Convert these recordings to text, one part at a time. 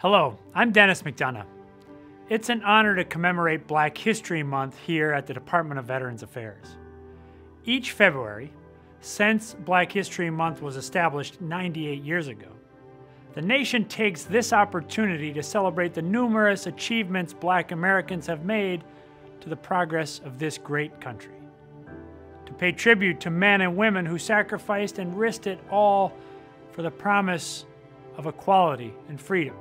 Hello, I'm Dennis McDonough. It's an honor to commemorate Black History Month here at the Department of Veterans Affairs. Each February, since Black History Month was established 98 years ago, the nation takes this opportunity to celebrate the numerous achievements Black Americans have made to the progress of this great country. To pay tribute to men and women who sacrificed and risked it all for the promise of equality and freedom.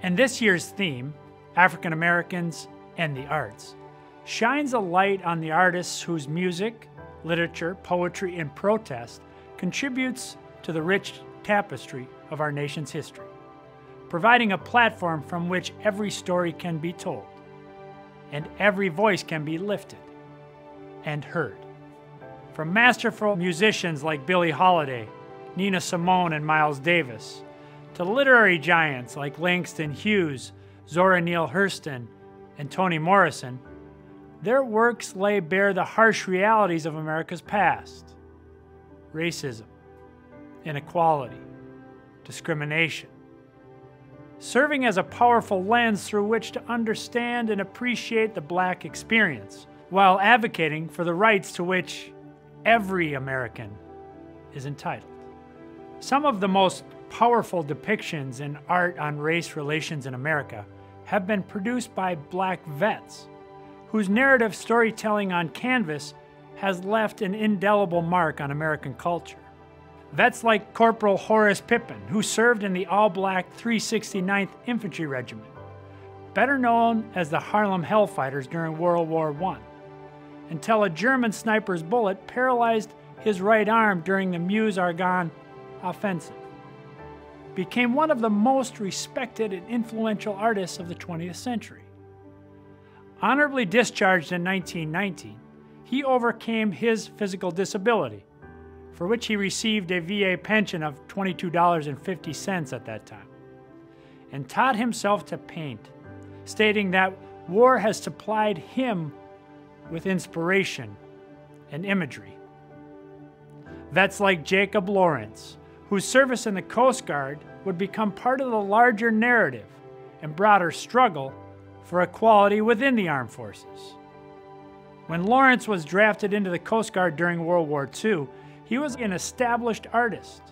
And this year's theme, African Americans and the Arts, shines a light on the artists whose music, literature, poetry, and protest contributes to the rich tapestry of our nation's history, providing a platform from which every story can be told and every voice can be lifted and heard. From masterful musicians like Billie Holiday, Nina Simone, and Miles Davis, to literary giants like Langston Hughes, Zora Neale Hurston, and Toni Morrison, their works lay bare the harsh realities of America's past: racism, inequality, discrimination, serving as a powerful lens through which to understand and appreciate the Black experience, while advocating for the rights to which every American is entitled. Some of the most powerful depictions in art on race relations in America have been produced by Black vets, whose narrative storytelling on canvas has left an indelible mark on American culture. Vets like Corporal Horace Pippin, who served in the all-black 369th Infantry Regiment, better known as the Harlem Hellfighters during World War I, until a German sniper's bullet paralyzed his right arm during the Meuse-Argonne offensive, became one of the most respected and influential artists of the 20th century. Honorably discharged in 1919, he overcame his physical disability, for which he received a VA pension of $22.50 at that time, and taught himself to paint, stating that war has supplied him with inspiration and imagery. Vets like Jacob Lawrence, whose service in the Coast Guard would become part of the larger narrative and broader struggle for equality within the armed forces. When Lawrence was drafted into the Coast Guard during World War II, he was an established artist,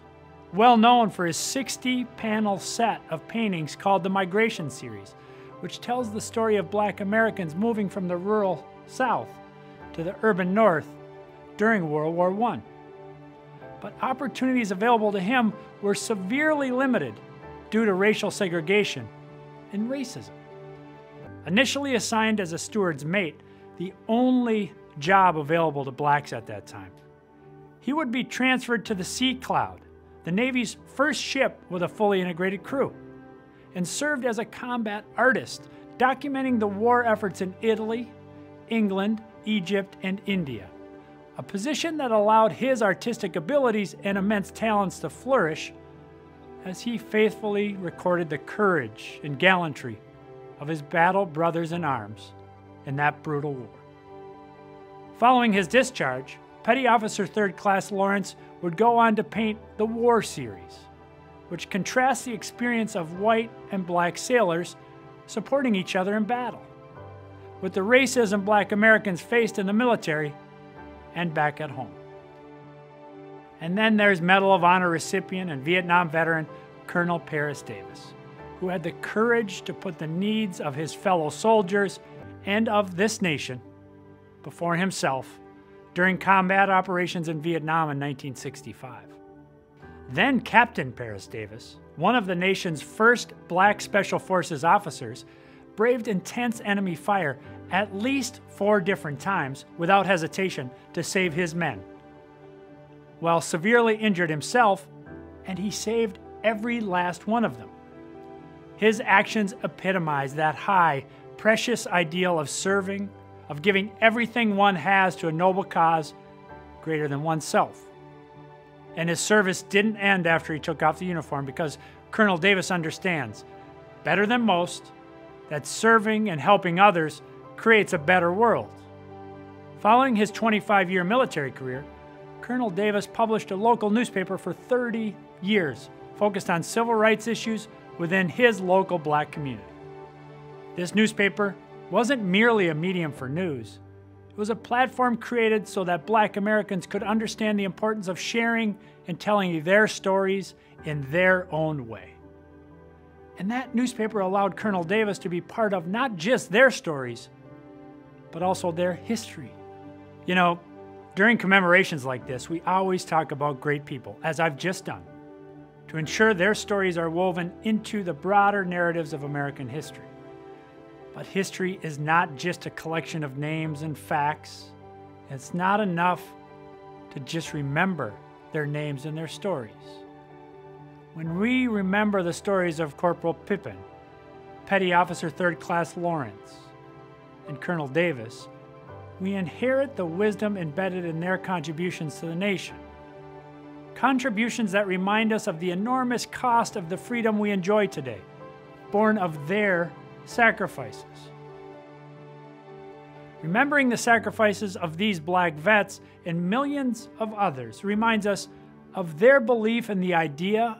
well known for his 60-panel set of paintings called the Migration Series, which tells the story of Black Americans moving from the rural South to the urban North during World War I. But opportunities available to him were severely limited due to racial segregation and racism. Initially assigned as a steward's mate, the only job available to Blacks at that time, he would be transferred to the Sea Cloud, the Navy's first ship with a fully integrated crew, and served as a combat artist, documenting the war efforts in Italy, England, Egypt, and India, a position that allowed his artistic abilities and immense talents to flourish as he faithfully recorded the courage and gallantry of his battle brothers in arms in that brutal war. Following his discharge, Petty Officer 3rd Class Lawrence would go on to paint the War Series, which contrasts the experience of white and Black sailors supporting each other in battle, with the racism Black Americans faced in the military and back at home. And then there's Medal of Honor recipient and Vietnam veteran Colonel Paris Davis, who had the courage to put the needs of his fellow soldiers and of this nation before himself during combat operations in Vietnam in 1965. Then Captain Paris Davis, one of the nation's first Black Special Forces officers, braved intense enemy fire at least 4 different times without hesitation to save his men, while severely injured himself, and he saved every last one of them. His actions epitomize that high, precious ideal of serving, of giving everything one has to a noble cause greater than oneself. And his service didn't end after he took off the uniform, because Colonel Davis understands, better than most, that serving and helping others creates a better world. Following his 25-year military career, Colonel Davis published a local newspaper for 30 years, focused on civil rights issues within his local black community. This newspaper wasn't merely a medium for news. It was a platform created so that black Americans could understand the importance of sharing and telling their stories in their own way. And that newspaper allowed Colonel Davis to be part of not just their stories, but also their history. You know, during commemorations like this, we always talk about great people, as I've just done, to ensure their stories are woven into the broader narratives of American history. But history is not just a collection of names and facts. It's not enough to just remember their names and their stories. When we remember the stories of Corporal Pippin, Petty Officer 3rd Class Lawrence, and Colonel Davis, we inherit the wisdom embedded in their contributions to the nation. Contributions that remind us of the enormous cost of the freedom we enjoy today, born of their sacrifices. Remembering the sacrifices of these black vets and millions of others reminds us of their belief in the idea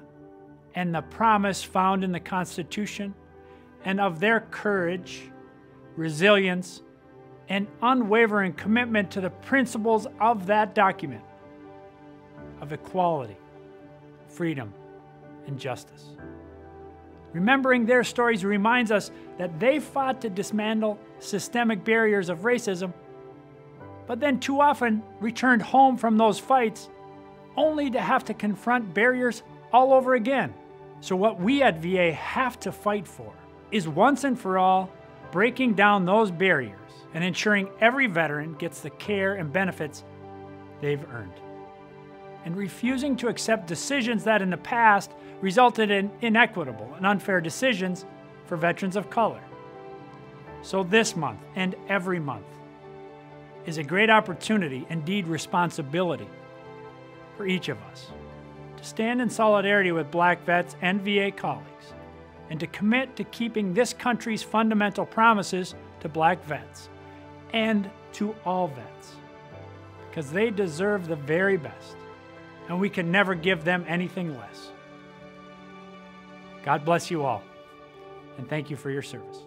and the promise found in the Constitution, and of their courage, resilience, and unwavering commitment to the principles of that document of equality, freedom, and justice. Remembering their stories reminds us that they fought to dismantle systemic barriers of racism, but then too often returned home from those fights only to have to confront barriers all over again. So what we at VA have to fight for is once and for all breaking down those barriers and ensuring every veteran gets the care and benefits they've earned, and refusing to accept decisions that in the past resulted in inequitable and unfair decisions for veterans of color. So this month and every month is a great opportunity, indeed responsibility, for each of us to stand in solidarity with black vets and VA colleagues, and to commit to keeping this country's fundamental promises to black vets and to all vets, because they deserve the very best, and we can never give them anything less. God bless you all, and thank you for your service.